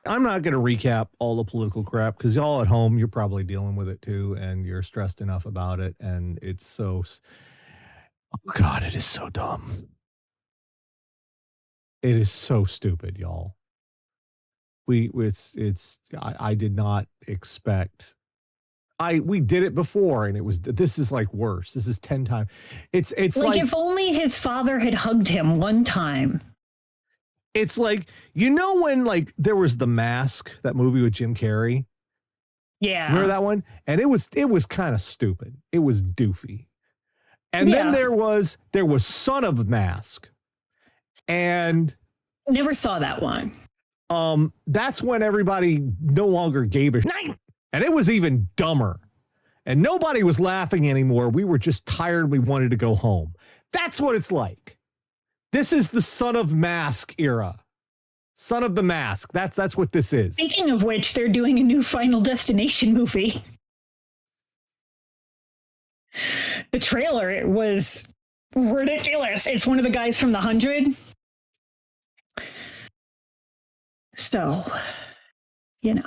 I'm not going to recap all the political crap because y'all at home, you're probably dealing with it too, and you're stressed enough about it, and it's so. Oh God, it is so dumb. It is so stupid, y'all. I did not expect. We did it before, and this is like worse. This is 10 times. It's like if only his father had hugged him one time. It's like, when like there was The Mask, that movie with Jim Carrey. Yeah. Remember that one? And it was kind of stupid. It was doofy. And then there was Son of Mask. And never saw that one. That's when everybody no longer gave a shit. And it was even dumber. And nobody was laughing anymore. We were just tired. We wanted to go home. That's what it's like. This is the Son of Mask era. Son of the Mask. That's what this is. Speaking of which, they're doing a new Final Destination movie. The trailer was ridiculous. It's one of the guys from The 100. So, can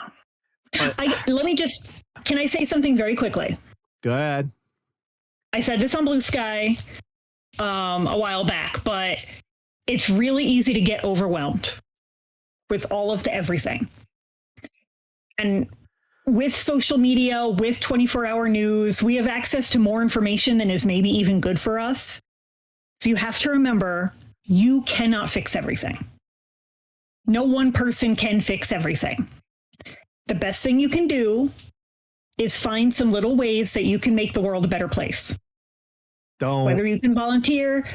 I say something very quickly? Go ahead. I said this on Blue Sky a while back, but it's really easy to get overwhelmed with all of the everything. And with social media, with 24-hour news, we have access to more information than is maybe even good for us. So you have to remember, you cannot fix everything. No one person can fix everything. The best thing you can do is find some little ways that you can make the world a better place. Whether you can volunteer,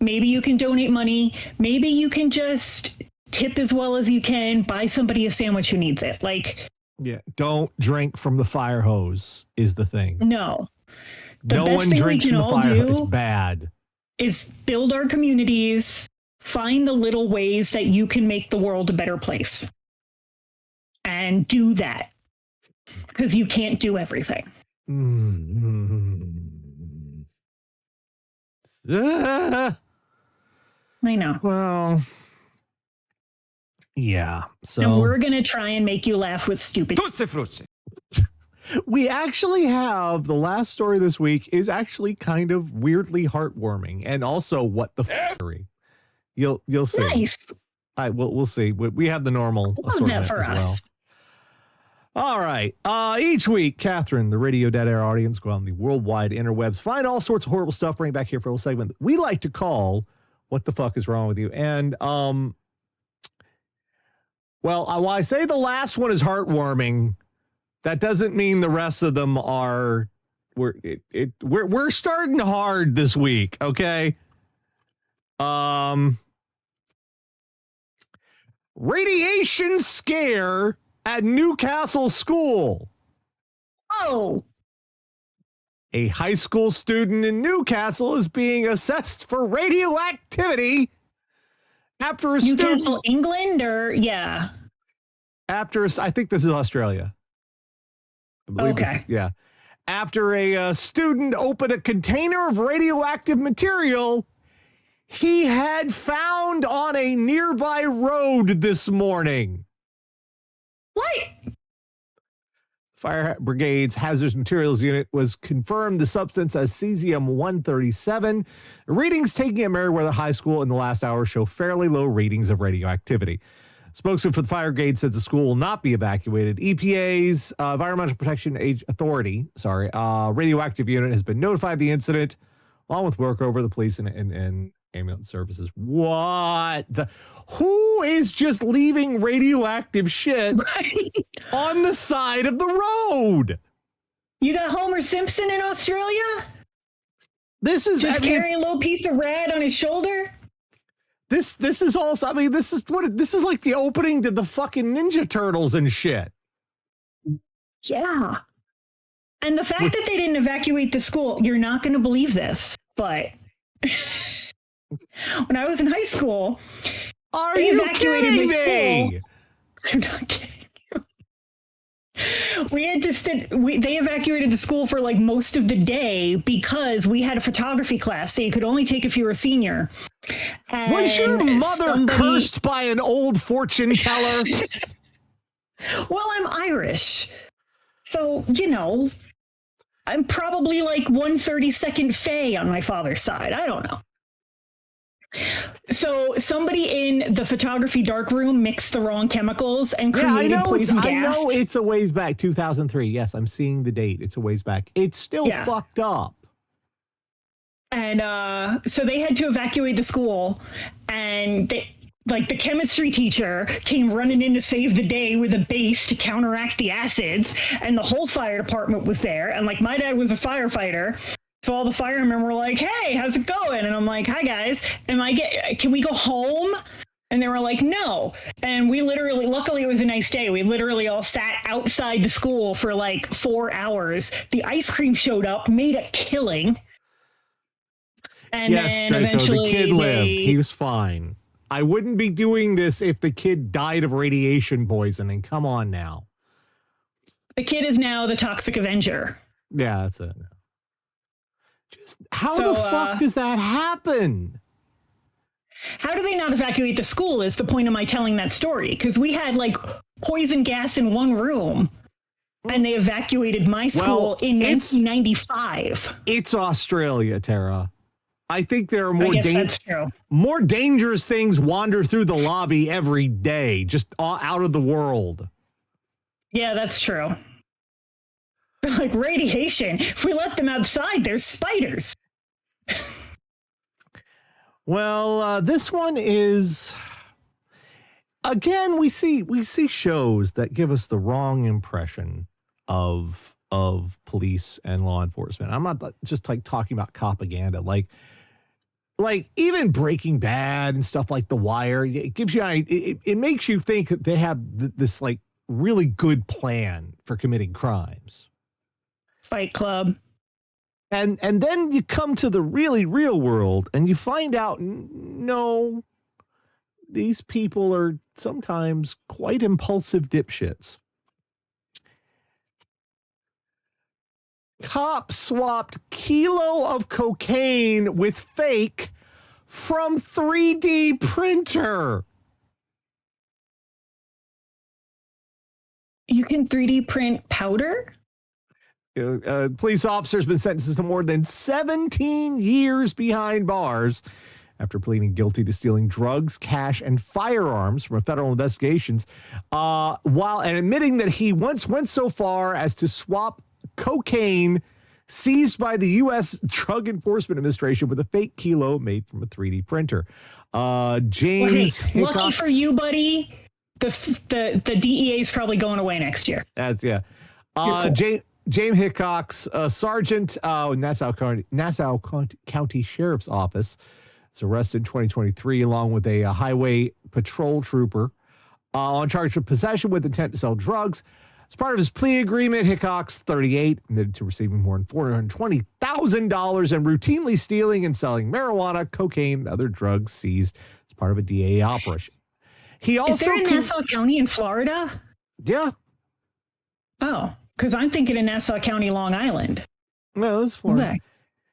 maybe you can donate money, maybe you can just tip as well as you can, buy somebody a sandwich who needs it. Don't drink from the fire hose is the thing. No. No one drinks from the fire hose. It's bad. Is build our communities, find the little ways that you can make the world a better place. And do that. Because you can't do everything. I know. Well, yeah. So, and we're going to try and make you laugh with stupid. We actually have the last story this week is actually kind of weirdly heartwarming, and also what the fuckery. You'll see. Nice. We'll see. We have the normal. Love that for us. Well. All right. Each week, Catherine, the Radio Dead Air audience, go on the worldwide interwebs, find all sorts of horrible stuff, bring it back here for a little segment that we like to call "What the Fuck Is Wrong with You?" And while I say the last one is heartwarming, that doesn't mean the rest of them are. We're starting hard this week, okay? Radiation scare at Newcastle School. Oh. A high school student in Newcastle is being assessed for radioactivity after a Newcastle, England, or yeah. I think this is Australia. I believe okay. After a student opened a container of radioactive material he had found on a nearby road this morning. What? Fire Brigade's Hazardous Materials Unit was confirmed the substance as cesium-137. Readings taken at Meriwether High School in the last hour show fairly low readings of radioactivity. Spokesman for the Fire Brigade says the school will not be evacuated. EPA's Environmental Protection Authority, radioactive unit has been notified of the incident, along with work over the police and ambulance services. What the? Who is just leaving radioactive shit on the side of the road? You got Homer Simpson in Australia? This is just carrying a little piece of rad on his shoulder? This is also, this is like the opening to the fucking Ninja Turtles and shit. Yeah. And the fact that they didn't evacuate the school, you're not going to believe this, but when I was in high school, they evacuated the school. I'm not kidding you. They evacuated the school for like most of the day because we had a photography class, so you could only take if you were a senior. And was your mother cursed by an old fortune teller? Well, I'm Irish. So, I'm probably like 1/32nd Fae on my father's side. I don't know. So somebody in the photography darkroom mixed the wrong chemicals and created poison gas. I know it's a ways back, 2003. Yes, I'm seeing the date. It's a ways back. It's still fucked up. And so they had to evacuate the school, and the chemistry teacher came running in to save the day with a base to counteract the acids, and the whole fire department was there. And like, my dad was a firefighter, so all the firemen were like, "Hey, how's it going?" And I'm like, "Hi guys, can we go home?" And they were like, "No." And we literally, luckily it was a nice day, we literally all sat outside the school for like 4 hours. The ice cream showed up, made a killing. And then eventually the kid lived. He was fine. I wouldn't be doing this if the kid died of radiation poisoning. Come on now. The kid is now the Toxic Avenger. Yeah, that's it. Just how the fuck does that happen? How do they not evacuate the school is the point of my telling that story. Because we had like poison gas in one room, and they evacuated my school in 1995. It's Australia, Tara. I think there are more dangerous things wander through the lobby every day, just out of the world. Yeah, that's true. Like radiation. If we let them outside, there's spiders. Well, this one is, again, we see shows that give us the wrong impression of police and law enforcement. I'm not just like talking about propaganda, like even Breaking Bad and stuff like The Wire. It gives you, it makes you think that they have this like really good plan for committing crimes. Fight Club. And then you come to the really real world and you find out, no, these people are sometimes quite impulsive dipshits. Cop swapped kilo of cocaine with fake from 3D printer. You can 3D print powder? Police officer's been sentenced to more than 17 years behind bars after pleading guilty to stealing drugs, cash, and firearms from federal investigations, while admitting that he once went so far as to swap cocaine seized by the U.S. Drug Enforcement Administration with a fake kilo made from a 3D printer. James Hickox, lucky for you, buddy, the DEA is probably going away next year. That's cool. James Hickox, sergeant, Nassau County Sheriff's Office, was arrested in 2023 along with a highway patrol trooper on charge of possession with intent to sell drugs. As part of his plea agreement, Hickox, 38, admitted to receiving more than $420,000 and routinely stealing and selling marijuana, cocaine, and other drugs seized as part of a DEA operation. Is there in Nassau County in Florida? Yeah. Oh, because I'm thinking in Nassau County, Long Island. No, that's Florida. Okay.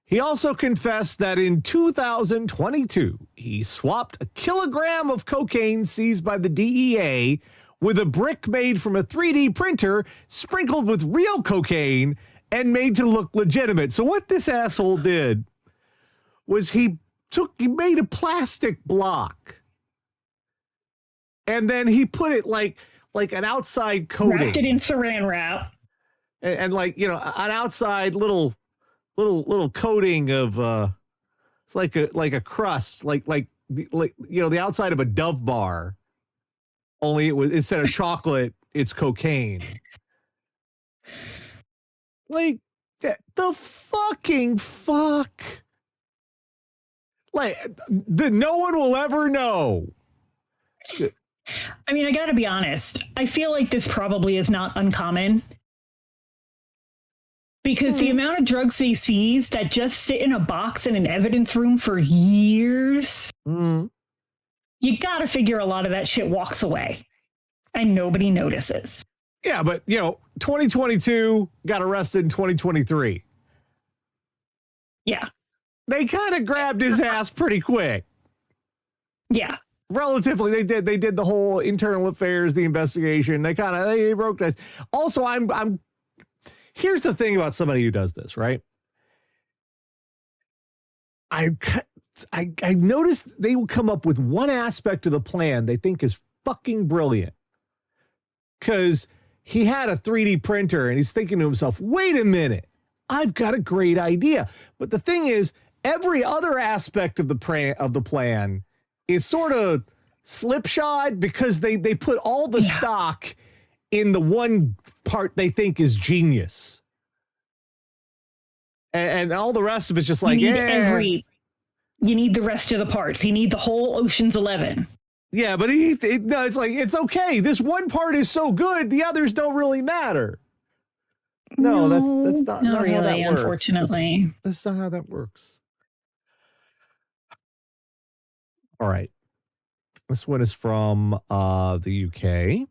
He also confessed that in 2022, he swapped a kilogram of cocaine seized by the DEA with a brick made from a 3D printer sprinkled with real cocaine and made to look legitimate. So what this asshole did was he made a plastic block and then he put it like an outside coating. Wrapped it in saran wrap. And like, an outside little coating of it's like a crust, like the outside of a Dove bar. Only it was, instead of chocolate, it's cocaine. Like, the fucking fuck. Like, no one will ever know. I mean, I gotta be honest. I feel like this probably is not uncommon. Because the amount of drugs they seize that just sit in a box in an evidence room for years, you gotta figure a lot of that shit walks away and nobody notices. Yeah, but 2022 got arrested in 2023. Yeah. They kind of grabbed his ass pretty quick. Yeah. Relatively, they did the whole internal affairs, the investigation. They broke that. Also, I'm here's the thing about somebody who does this, right? I've noticed they will come up with one aspect of the plan they think is fucking brilliant. Because he had a 3D printer and he's thinking to himself, wait a minute, I've got a great idea. But the thing is, every other aspect of the plan is sort of slipshod because they put all the stock in the one part they think is genius. And all the rest of it's just like, you need the rest of the parts. You need the whole Ocean's 11. Yeah, but it's like, it's okay. This one part is so good, the others don't really matter. No, that's not really, how that works. Unfortunately. That's not how that works. All right. This one is from the UK.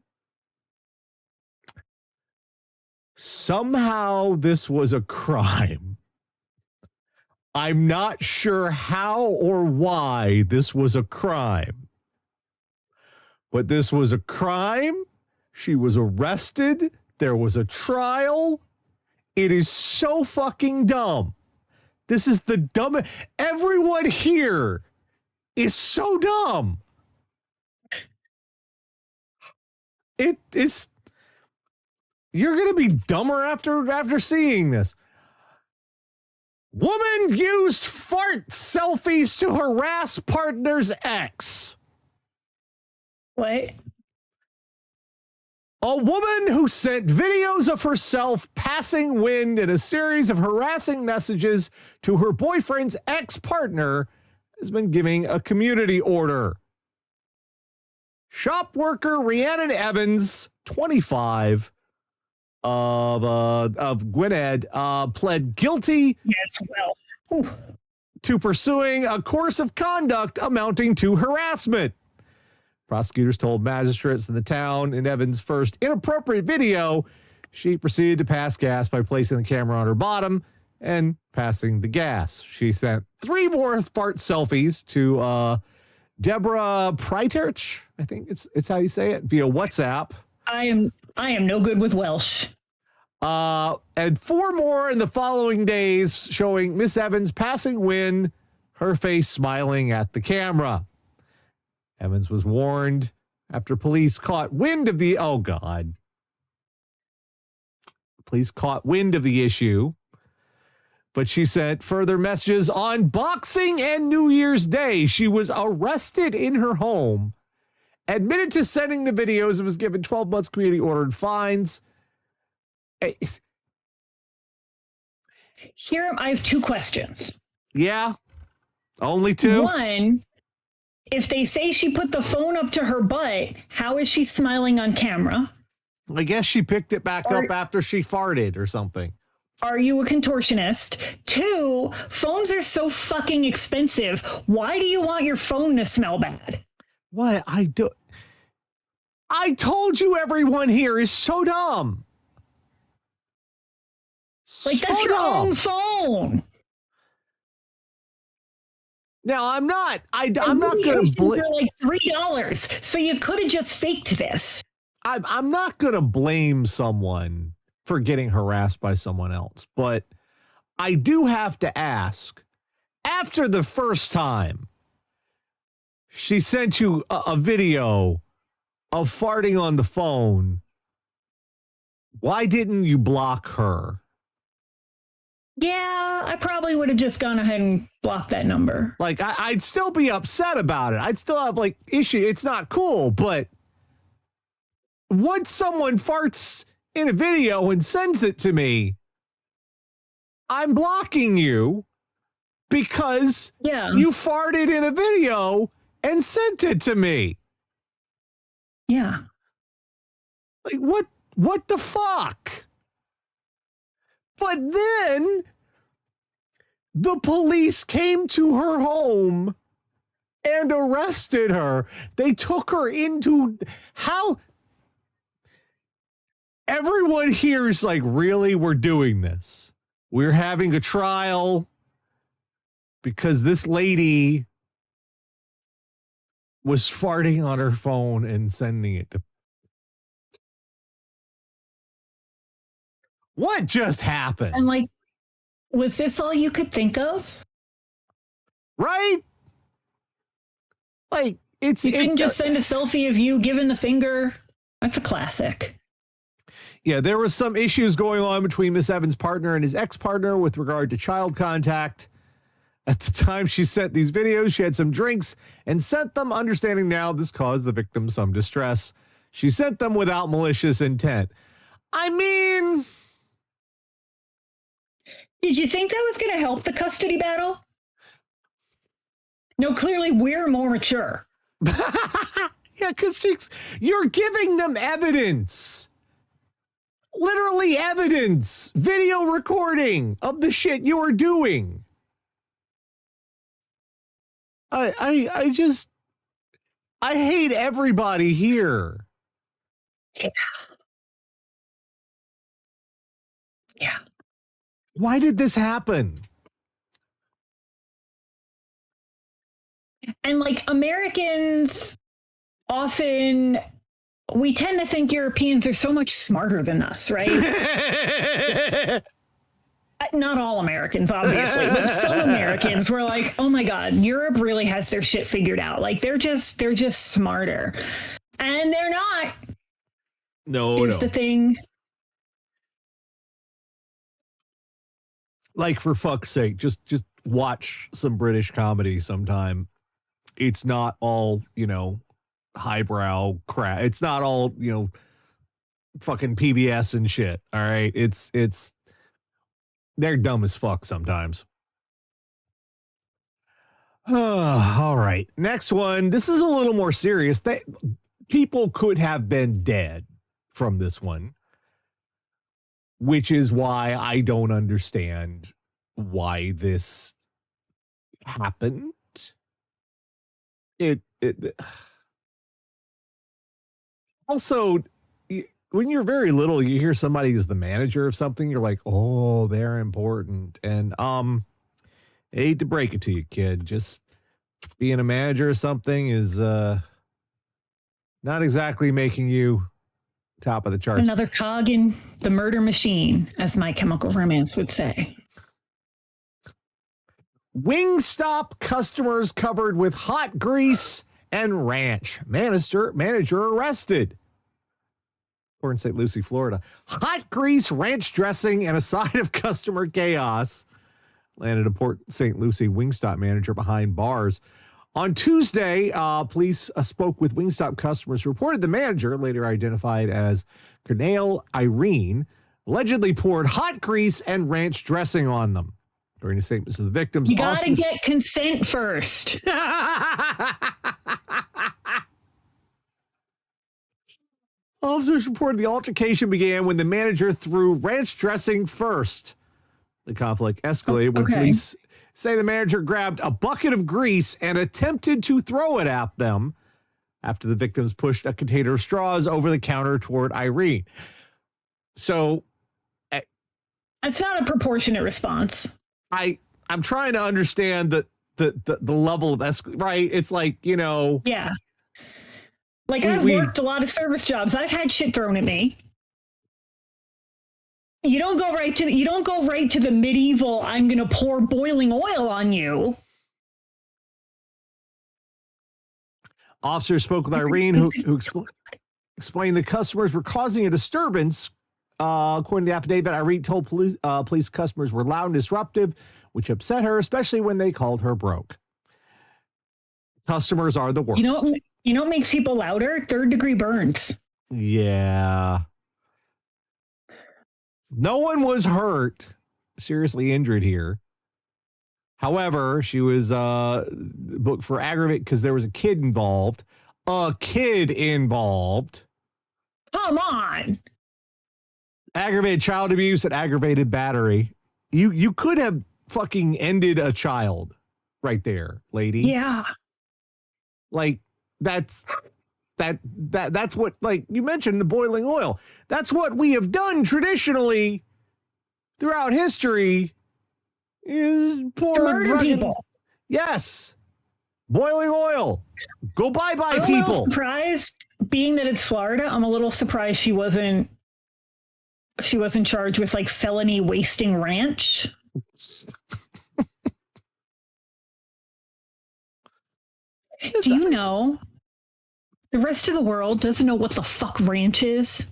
Somehow this was a crime. I'm not sure how or why this was a crime. But this was a crime. She was arrested. There was a trial. It is so fucking dumb. This is the dumbest. Everyone here is so dumb. It is. You're going to be dumber after seeing this. Woman used fart selfies to harass partner's ex. What? A woman who sent videos of herself passing wind in a series of harassing messages to her boyfriend's ex-partner has been giving a community order. Shop worker Rhiannon Evans, 25, of Gwynedd, pled guilty to pursuing a course of conduct amounting to harassment. Prosecutors told magistrates in the town in Evans' first inappropriate video, she proceeded to pass gas by placing the camera on her bottom and passing the gas. She sent 3 more fart selfies to Deborah Preiterch, I think it's how you say it, via WhatsApp. I am no good with Welsh. And 4 more in the following days showing Miss Evans passing wind, her face smiling at the camera. Evans was warned after police caught wind of the... Oh, God. Police caught wind of the issue. But she sent further messages on Boxing and New Year's Day. She was arrested in her home, admitted to sending the videos, and was given 12 months community order and fines. Here, I have 2 questions. Yeah? Only 2? One, if they say she put the phone up to her butt, how is she smiling on camera? I guess she picked it back up after she farted or something. Are you a contortionist? 2, phones are so fucking expensive. Why do you want your phone to smell bad? What? I told you everyone here is so dumb. Like, that's your own phone. Now, I'm not going to blame. They're like $3, so you could have just faked this. I'm not going to blame someone for getting harassed by someone else, but I do have to ask, after the first time she sent you a video of farting on the phone, why didn't you block her? Yeah, I probably would have just gone ahead and blocked that number. Like, I'd still be upset about it. I'd still have, like, issue. It's not cool, but once someone farts in a video and sends it to me, I'm blocking you because you farted in a video and sent it to me. Yeah. Like, what the fuck? But then the police came to her home and arrested her. They took her into... How... Everyone here is like, really, we're doing this. We're having a trial because this lady was farting on her phone and sending it to. What just happened? And like, was this all you could think of? Right? Like, you couldn't just send a selfie of you giving the finger. That's a classic. Yeah, there was some issues going on between Miss Evans' partner and his ex-partner with regard to child contact. At the time she sent these videos, she had some drinks and sent them, understanding now this caused the victim some distress. She sent them without malicious intent. I mean... Did you think that was going to help the custody battle? No, clearly we're more mature. Yeah, because you're giving them evidence. Literally evidence. Video recording of the shit you are doing. I hate everybody here. Yeah. Yeah. Why did this happen? And like Americans often, we tend to think Europeans are so much smarter than us, right? Not all Americans, obviously, but some Americans were like, oh my God, Europe really has their shit figured out. Like they're just smarter. And they're not. No. The thing. Like, for fuck's sake, just watch some British comedy sometime. It's not all, highbrow crap. It's not all, fucking PBS and shit. All right. It's they're dumb as fuck sometimes. All right. Next one. This is a little more serious. People could have been dead from this one, which is why I don't understand why this happened. It also, when you're very little, you hear somebody is the manager of something, you're like, oh, they're important. And I hate to break it to you, kid. Just being a manager of something is not exactly making you top of the charts. Another cog in the murder machine, as My Chemical Romance would say. Wingstop customers covered with hot grease and ranch. Manager arrested. Or in St. Lucie, Florida. Hot grease, ranch dressing, and a side of customer chaos landed a Port St. Lucie Wingstop manager behind bars. On Tuesday, police spoke with Wingstop customers who reported the manager, later identified as Cornell Irene, allegedly poured hot grease and ranch dressing on them. During the statements of the victims, you got to get consent first. Officers reported the altercation began when the manager threw ranch dressing first. The conflict escalated when police say the manager grabbed a bucket of grease and attempted to throw it at them after the victims pushed a container of straws over the counter toward Irene. So that's not a proportionate response. I'm trying to understand the level of right. It's like, Yeah. Like I've worked a lot of service jobs. I've had shit thrown at me. You don't go right to the medieval, I'm going to pour boiling oil on you. Officers spoke with Irene, who explained the customers were causing a disturbance. According to the affidavit, Irene told police customers were loud and disruptive, which upset her, especially when they called her broke. Customers are the worst. You know what makes people louder? Third-degree burns. Yeah. No one was hurt, seriously injured here. However, she was booked for aggravate because there was a kid involved. Come on. Aggravated child abuse and aggravated battery. You could have fucking ended a child right there, lady. Yeah. Like that's what, like you mentioned, the boiling oil. That's what we have done traditionally throughout history is pour murder people. Yes. Boiling oil. Go bye-bye, I'm a people. little surprised, being that it's Florida, I'm a little surprised she wasn't charged with like felony wasting ranch. Do you know the rest of the world doesn't know what the fuck ranch is?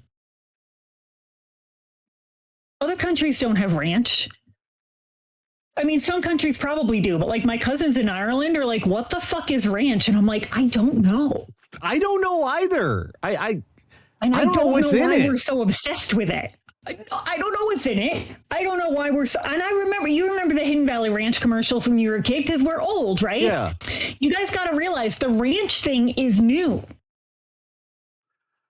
Other countries don't have ranch. I mean, some countries probably do, but like my cousins in Ireland are like, what the fuck is ranch? And I'm like, I don't know. I don't know either. I don't know what's in why it. We're so obsessed with it. I don't know what's in it. I don't know why we're so. And you remember the Hidden Valley Ranch commercials when you were a kid, because we're old, right? Yeah. You guys got to realize the ranch thing is new.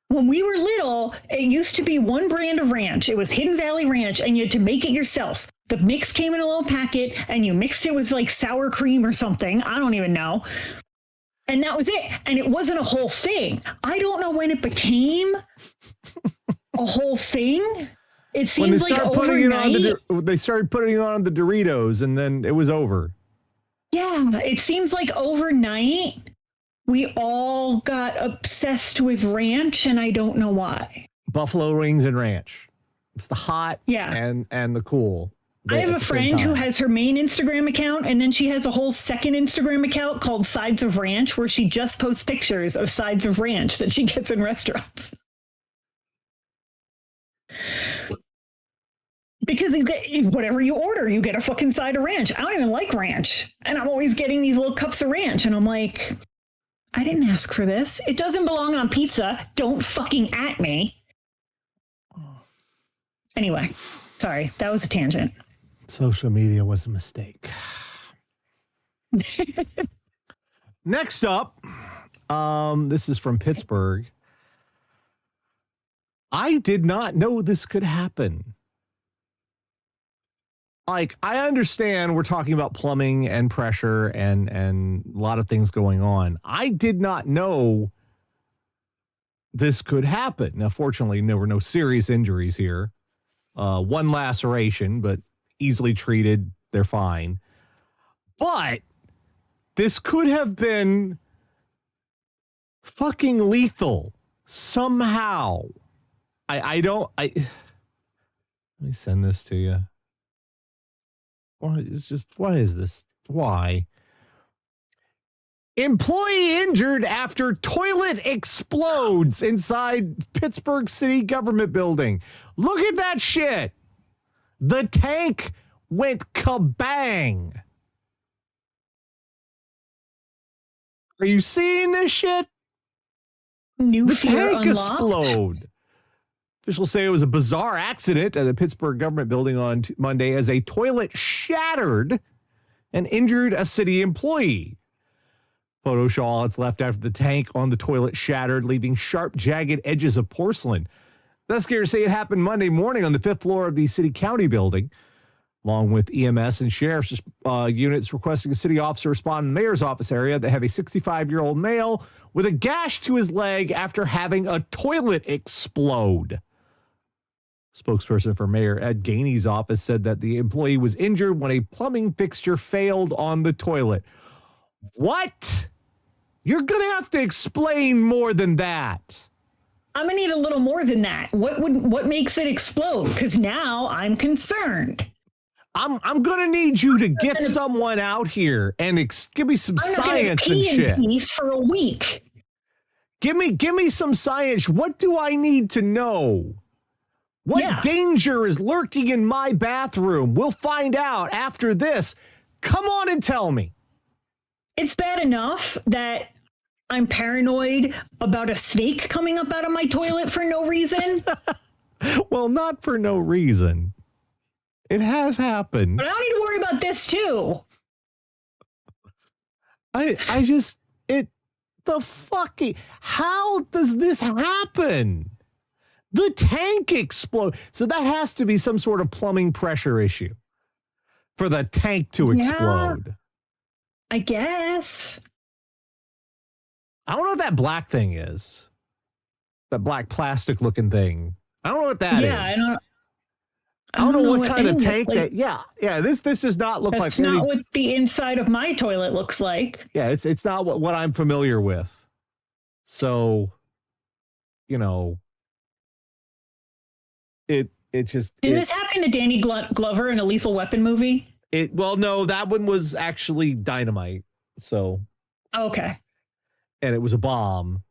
When we were little, it used to be one brand of ranch. It was Hidden Valley Ranch, and you had to make it yourself. The mix came in a little packet, and you mixed it with like sour cream or something. I don't even know. And that was it. And it wasn't a whole thing. I don't know when it became a whole thing. It seems like overnight. They started putting it on the Doritos, and then it was over. Yeah, it seems like overnight we all got obsessed with ranch, and I don't know why. Buffalo wings and ranch. It's the hot and the cool. I have a friend who has her main Instagram account, and then she has a whole second Instagram account called Sides of Ranch, where she just posts pictures of sides of ranch that she gets in restaurants. Because you get whatever you order, you get a fucking side of ranch. I don't even like ranch, and I'm always getting these little cups of ranch, and I'm like, I didn't ask for this. It doesn't belong on pizza. Don't fucking at me. Anyway, sorry, that was a tangent. Social media was a mistake. Next up, this is from Pittsburgh. I did not know this could happen. Like, I understand we're talking about plumbing and pressure and a lot of things going on. I did not know this could happen. Now, fortunately, there were no serious injuries here. One laceration, but easily treated. They're fine. But this could have been fucking lethal somehow. Let me send this to you. Why is this? Why? Employee injured after toilet explodes inside Pittsburgh city government building. Look at that shit. The tank went kabang. Are you seeing this shit? The tank explode. Officials say it was a bizarre accident at a Pittsburgh government building on Monday as a toilet shattered and injured a city employee. Photo show all that's left after the tank on the toilet shattered, leaving sharp, jagged edges of porcelain. Investigators say it happened Monday morning on the 5th floor of the city-county building, along with EMS and sheriff's units requesting a city officer respond in the mayor's office area. They have a 65-year-old male with a gash to his leg after having a toilet explode. Spokesperson for Mayor Ed Gainey's office said that the employee was injured when a plumbing fixture failed on the toilet. What? You're going to have to explain more than that. I'm going to need a little more than that. What makes it explode? Because now I'm concerned. I'm going to need you to get someone out here and give me some science and shit. Peace for a week. Give me some science. What do I need to know? What danger is lurking in my bathroom? We'll find out after this. Come on and tell me. It's bad enough that I'm paranoid about a snake coming up out of my toilet for no reason. Well, not for no reason. It has happened. But I don't need to worry about this too. How does this happen? The tank explode. So that has to be some sort of plumbing pressure issue for the tank to explode. I guess. I don't know what that black thing is. That black plastic looking thing. I don't know what that is. Yeah, I don't know what kind of tank that. Yeah. This does not look like. That's not what the inside of my toilet looks like. Yeah, it's not what I'm familiar with. So, it just. Did this happen to Danny Glover in a Lethal Weapon movie? Well, no, that one was actually dynamite. So. Okay. And it was a bomb.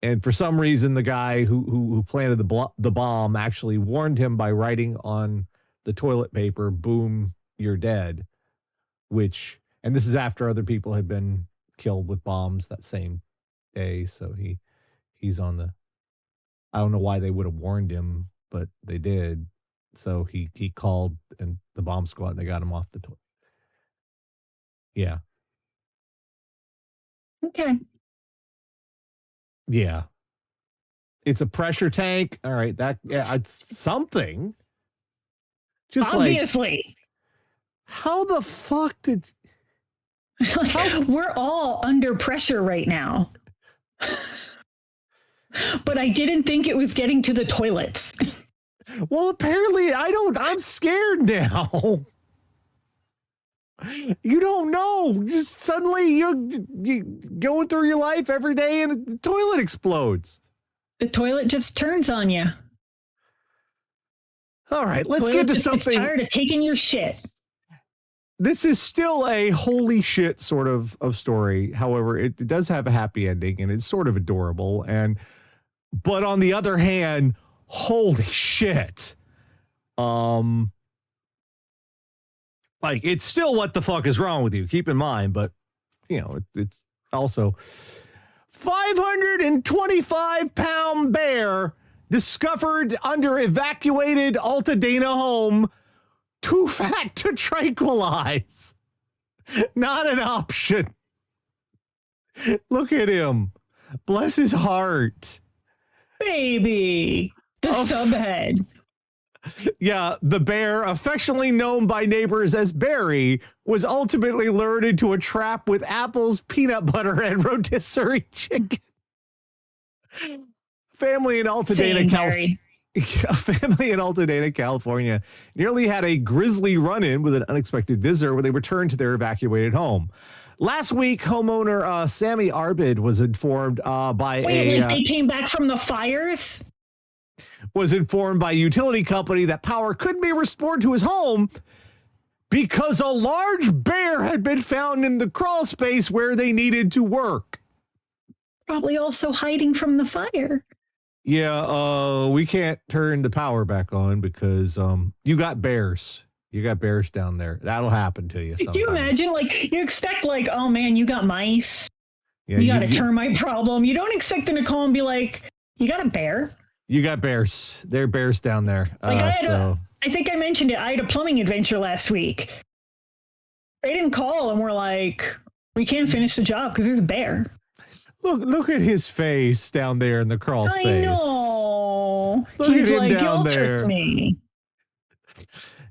And for some reason, the guy who planted the bomb actually warned him by writing on the toilet paper, "Boom, you're dead." And this is after other people had been killed with bombs that same day. So he's on the. I don't know why they would have warned him, but they did. So he called and the bomb squad, and they got him off the toilet. Yeah. Okay. Yeah. It's a pressure tank. All right. It's something. Just obviously. How the fuck did. We're all under pressure right now. But I didn't think it was getting to the toilets. Well, apparently I'm scared now. You don't know. Just suddenly you're going through your life every day and the toilet explodes. The toilet just turns on you. All right, let's get to something. I'm tired of taking your shit. This is still a holy shit sort of story. However, it does have a happy ending and it's sort of adorable. But on the other hand, holy shit. It's still what the fuck is wrong with you? Keep in mind, but it's also 525-pound bear discovered under evacuated Altadena home, too fat to tranquilize. Not an option. Look at him. Bless his heart. Baby. The subhead. Yeah, the bear, affectionately known by neighbors as Barry, was ultimately lured into a trap with apples, peanut butter, and rotisserie chicken. Family in Altadena, California, nearly had a grisly run-in with an unexpected visitor when they returned to their evacuated home. Last week, homeowner Sammy Arbid was informed they came back from the fires? Was informed by a utility company that power couldn't be restored to his home because a large bear had been found in the crawl space where they needed to work. Probably also hiding from the fire. Yeah, we can't turn the power back on because you got bears. You got bears down there. That'll happen to you sometime. Can you imagine? You expect oh man, you got mice. Yeah, you got a termite problem. You don't expect them to call and be like, you got a bear? You got bears. There are bears down there. I think I mentioned it. I had a plumbing adventure last week. They didn't call and we're like, we can't finish the job because there's a bear. Look at his face down there in the crawl space. I know. He's like, y'all tricked me.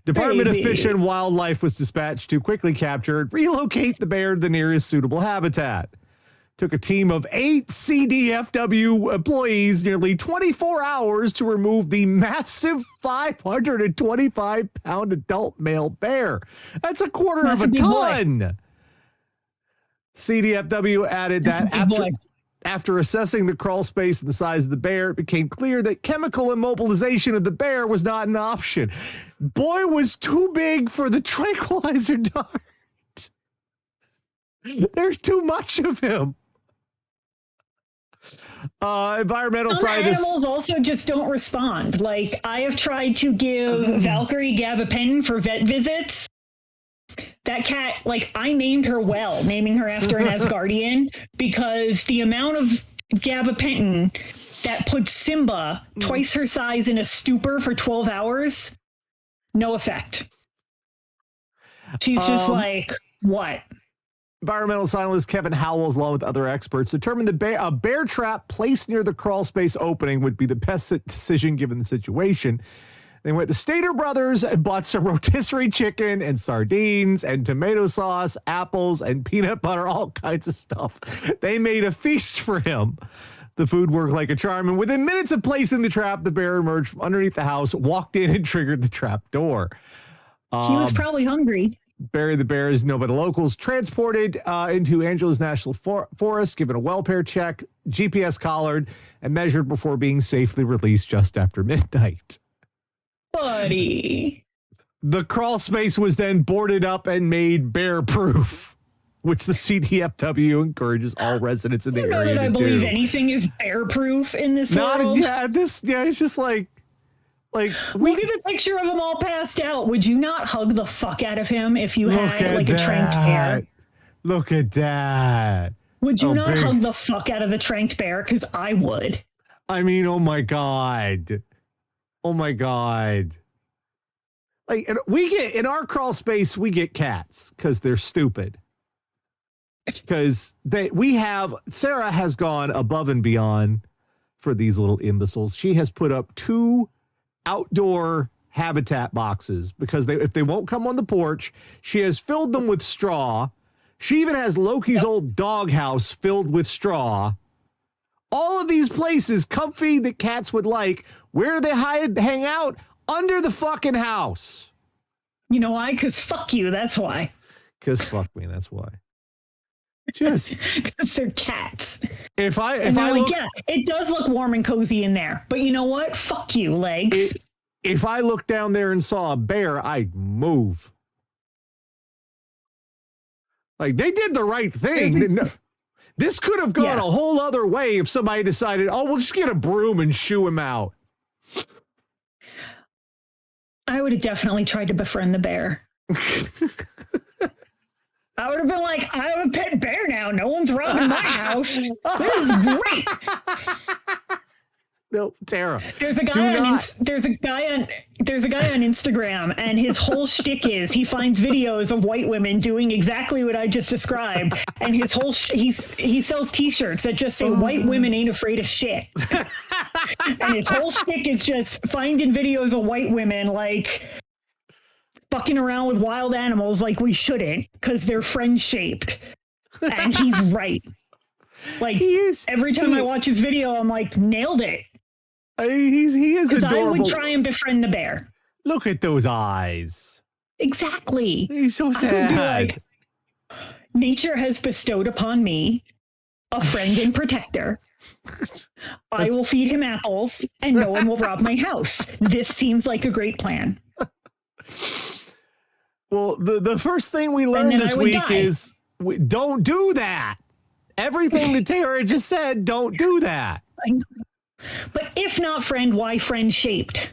Department of Fish and Wildlife was dispatched to quickly capture and relocate the bear to the nearest suitable habitat. Took a team of 8 CDFW employees nearly 24 hours to remove the massive 525-pound adult male bear. That's a quarter of a ton. Boy. CDFW added that after assessing the crawl space and the size of the bear, it became clear that chemical immobilization of the bear was not an option. Boy was too big for the tranquilizer dart. There's too much of him. Environmental scientists. Animals also just don't respond. I have tried to give Valkyrie gabapentin for vet visits. That cat, I named her naming her after an Asgardian, because the amount of gabapentin that puts Simba twice her size in a stupor for 12 hours, no effect. She's just what? Environmental scientist Kevin Howells, along with other experts, determined a bear trap placed near the crawl space opening would be the best decision given the situation. They went to Stater Brothers and bought some rotisserie chicken and sardines and tomato sauce, apples and peanut butter, all kinds of stuff. They made a feast for him. The food worked like a charm, and within minutes of placing the trap, the bear emerged from underneath the house, walked in, and triggered the trap door. He was probably hungry. Barry the bear is known by the locals, transported into Angeles National Forest, given a welfare check, GPS collared, and measured before being safely released just after midnight. Buddy. The crawl space was then boarded up and made bear-proof, which the CDFW encourages all residents in the area to do. I believe anything is bear-proof in this world. It's just like look at the picture of them all passed out. Would you not hug the fuck out of him if you had like a tranked bear? Look at that. Would you not hug the fuck out of the tranked bear? Because I would. I mean, oh my God. Oh my God. Like, we get in our crawl space, we get cats because they're stupid. Because Sarah has gone above and beyond for these little imbeciles. She has put up 2 outdoor habitat boxes because if they won't come on the porch, she has filled them with straw. She even has Loki's old doghouse filled with straw. All of these places comfy that cats would like. Where do they hang out? Under the fucking house. You know why? Because fuck you. That's why. Because fuck me. That's why. Just because they're cats. If I it does look warm and cozy in there. But you know what? Fuck you, legs. If I looked down there and saw a bear, I'd move. Like, they did the right thing. This could have gone a whole other way if somebody decided, oh, we'll just get a broom and shoo him out. I would have definitely tried to befriend the bear. I would have been like, I have a pet bear now. No one's robbing my house. This is great. No, Tara. There's a guy on Instagram, and his whole shtick is he finds videos of white women doing exactly what I just described, and his whole he sells T-shirts that just say "White women ain't afraid of shit," and his whole shtick is just finding videos of white women like fucking around with wild animals like we shouldn't because they're friend shaped, and he's right. Like every time I watch his video, I'm like, nailed it. He is adorable. Because I would try and befriend the bear. Look at those eyes. Exactly. He's so sad. I would be like, nature has bestowed upon me a friend and protector. I will feed him apples and no one will rob my house. This seems like a great plan. Well, the first thing we learned this week is don't do that. Everything that Tara just said, don't do that. But if not friend, why friend shaped?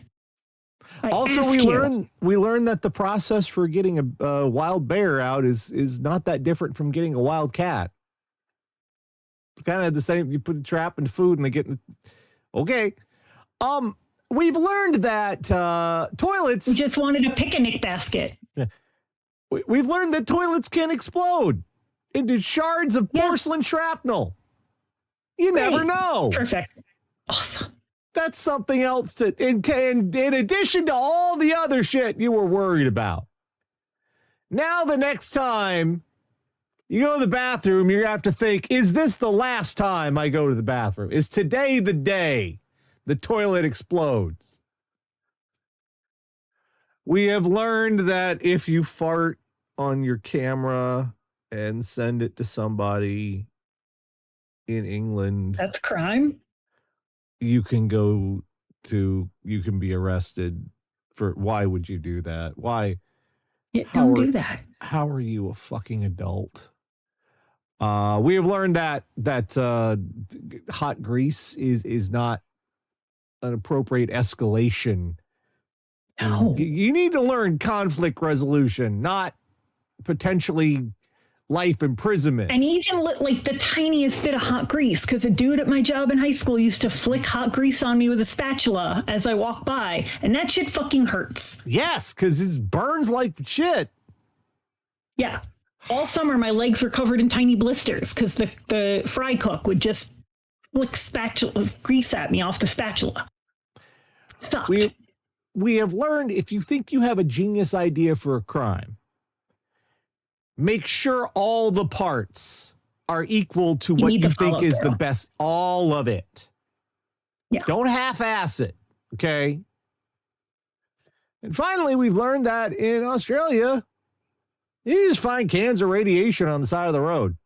Also, we learned that the process for getting a wild bear out is not that different from getting a wild cat. It's kind of the same. You put a trap and food, and they get. Okay, we've learned that toilets. We just wanted a picnic basket. Yeah. We've learned that toilets can explode into shards of porcelain shrapnel. You never know. Perfect. Awesome. That's something else in addition to all the other shit you were worried about. Now, the next time you go to the bathroom, you have to think, is this the last time I go to the bathroom? Is today the day the toilet explodes? We have learned that if you fart on your camera and send it to somebody in England, that's crime. You can be arrested for. Why would you do that? Why? Yeah, don't do that. How are you a fucking adult? We have learned that hot grease is not an appropriate escalation. No. You need to learn conflict resolution, not potentially life imprisonment. And even like the tiniest bit of hot grease, because a dude at my job in high school used to flick hot grease on me with a spatula as I walked by, and that shit fucking hurts. Yes, because it burns like shit. Yeah. All summer, my legs were covered in tiny blisters because the fry cook would just flick grease at me off the spatula. Sucked. We have learned if you think you have a genius idea for a crime, make sure all the parts are equal to what need you the think is the follow-through. best. All of it. Yeah. Don't half-ass it, okay? And finally, we've learned that in Australia, you just find cans of radiation on the side of the road.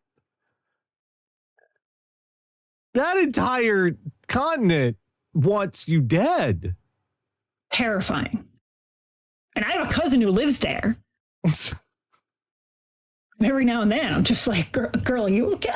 That entire continent wants you dead. Terrifying. And I have a cousin who lives there. And every now and then, I'm just like, girl, are you okay?